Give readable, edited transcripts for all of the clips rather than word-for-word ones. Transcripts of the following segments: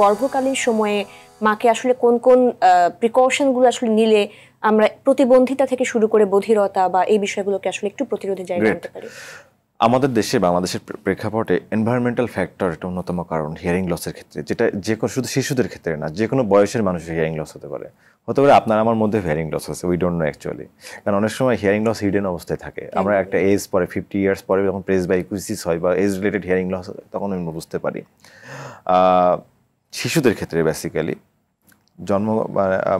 গর্ভকালীন সময়ে মাকে আসলে কোন কোন প্রিকশনগুলো আসলে নিলে আমরা প্রতিবন্ধিতা থেকে শুরু করে বধিরতা বা এই বিষয়গুলোকে আসলে একটু প্রতিরোধে জায়গা আনতে পারি? আমাদের দেশে বাংলাদেশের প্রেক্ষাপটে এনভায়রনমেন্টাল ফ্যাক্টর একটা অন্যতম কারণ হিয়ারিং লসের ক্ষেত্রে, যেটা যে কোনো শুধু শিশুদের ক্ষেত্রে না, যে কোনো বয়সের মানুষের হিয়ারিং লস হতে পারে। আপনার আমার মধ্যে হিয়ারিং লস আছে, উই ডোন্ট নো অ্যাকচুয়ালি। কারণ অনেক সময় হিয়ারিং লস হিডেন অবস্থায় থাকে। আমরা একটা এজ পরে 50 ইয়ার্স পরে যখন প্রেসবাইকুইসিস হয় বা এজ রিলেটেড হিয়ারিং লস হয়, তখন আমরা বুঝতে পারি। শিশুদের ক্ষেত্রে বেসিক্যালি জন্ম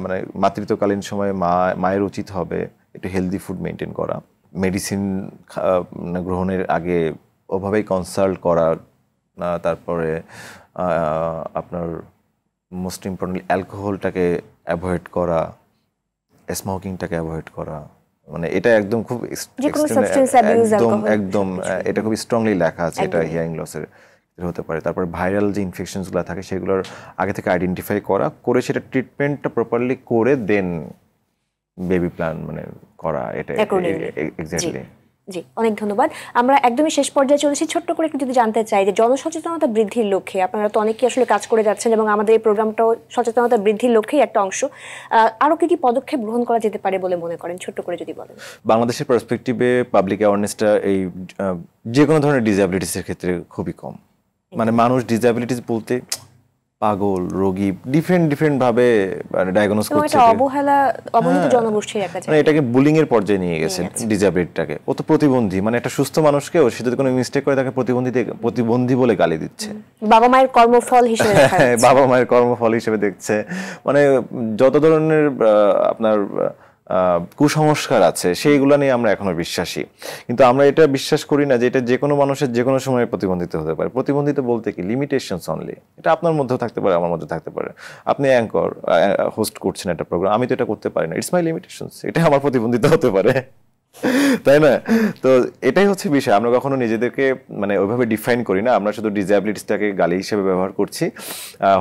মানে মাতৃত্বকালীন সময়ে মায়ের উচিত হবে একটু হেলদি ফুড মেনটেন করা, মেডিসিন গ্রহণের আগে ওভাবেই কনসাল্ট করা, তারপরে আপনার মোস্ট ইম্পর্টেন্টলি অ্যালকোহলটাকে অ্যাভয়েড করা, স্মোকিংটাকে অ্যাভয়েড করা। মানে এটা একদম খুব একদম এটা খুব স্ট্রংলি লেখা আছে, এটা হিয়ারিং লসের হতে পারে। তারপরে ভাইরাল যে ইনফেকশনসগুলো থাকে সেগুলোর আগে থেকে আইডেন্টিফাই করে সেটা ট্রিটমেন্টটা প্রপারলি করে দেন বেবি প্ল্যান মানে করা, এটা এক্স্যাক্টলি। জি, অনেক ধন্যবাদ। আমরা একদমই শেষ পর্যায়ে চলেছি। ছোট্ট করে একটু যদি জানতে চাই যে জনসচেতনতা বৃদ্ধির লক্ষ্যে আপনারা তো অনেকেই আসলে কাজ করে যাচ্ছেন এবং আমাদের এই প্রোগ্রামটাও সচেতনতা বৃদ্ধির লক্ষ্যেই একটা অংশ। আরো কি কি পদক্ষেপ গ্রহণ করা যেতে পারে বলে মনে করেন, ছোট্ট করে যদি বলেন? বাংলাদেশের পার্সপেক্টিভে পাবলিক অ্যাওয়ারনেসটা এই যে কোনো ধরনের ডিসএবিলিটিসের ক্ষেত্রে খুবই কম। মানে মানুষ ডিসএবিলিটিস বলতে পাগল, রোগী ডিফারেন্ট ভাবে ডায়াগনোজ করছে। অবহেলিত জনগোষ্ঠীর একটা মানে এটাকে বুলিং এর পর্যায়ে নিয়ে গেছে ডিসএবিলিটিটাকে। ও তো প্রতিবন্ধী, মানে একটা সুস্থ মানুষকে সে যদি কোনো মিস্টেক করে তাকে প্রতিবন্ধী বলে গালি দিচ্ছে, বাবা মায়ের কর্মফল হিসেবে বাবা মায়ের কর্মফল হিসেবে দেখছে। মানে যত ধরনের আপনার কুসংস্কার আছে সেইগুলো নিয়ে আমরা এখনো বিশ্বাসী, কিন্তু আমরা এটা বিশ্বাস করি না যে এটা যে কোনো মানুষের যে কোনো সময় প্রতিবন্ধিত হতে পারে। প্রতিবন্ধিত বলতে কি লিমিটেশনস অনলি, এটা আপনার মধ্যেও থাকতে পারে, আমার মধ্যে থাকতে পারে। আপনি অ্যাঙ্কর হোস্ট করছেন একটা প্রোগ্রাম, আমি তো এটা করতে পারি না, ইটস মাই লিমিটেশনস, এটা আমার প্রতিবন্ধিত হতে পারে, তাই না? তো এটাই হচ্ছে বিষয়। আমরা কখনো নিজেদেরকে মানে ওইভাবে ডিফাইন করি না, আমরা শুধু ডিসএবিলিটিসটাকে গালি হিসেবে ব্যবহার করছি।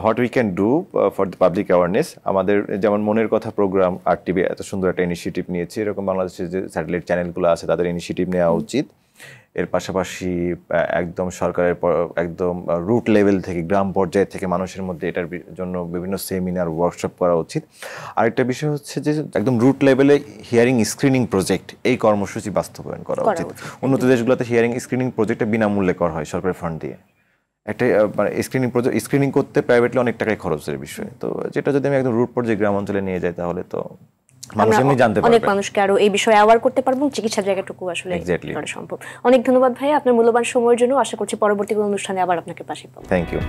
What we can do for the public awareness, আমাদের যেমন মনের কথা প্রোগ্রাম RTV এত সুন্দর একটা ইনিশিয়েটিভ নিয়েছে, এরকম বাংলাদেশের যে স্যাটেলাইট চ্যানেলগুলো আছে তাদের ইনিশিয়েটিভ নেওয়া উচিত। এর পাশাপাশি একদম সরকারের একদম রুট লেভেল থেকে, গ্রাম পর্যায় থেকে মানুষের মধ্যে এটার জন্য বিভিন্ন সেমিনার, ওয়ার্কশপ করা উচিত। আরেকটা বিষয় হচ্ছে যে একদম রুট লেভেলে হিয়ারিং স্ক্রিনিং প্রজেক্ট, এই কর্মসূচি বাস্তবায়ন করা উচিত। উন্নত দেশগুলোতে হিয়ারিং স্ক্রিনিং প্রজেক্টটা বিনামূল্যে করা হয় সরকারের ফান্ড দিয়ে। একটা মানে স্ক্রিনিং করতে প্রাইভেটলি অনেক টাকায় খরচের বিষয়, তো যেটা যদি আমি একদম রুট পর্যায়ে গ্রাম অঞ্চলে নিয়ে যাই তাহলে তো অনেক মানুষকে আরো এই বিষয়ে অ্যাওয়ার করতে পারবো, চিকিৎসার জায়গাটুকু আসলে করা সম্ভব। অনেক ধন্যবাদ ভাই আপনার মূল্যবান সময়ের জন্য। আশা করছি পরবর্তী কোনো অনুষ্ঠানে আবার আপনাকে পাশে পাবো। Thank you.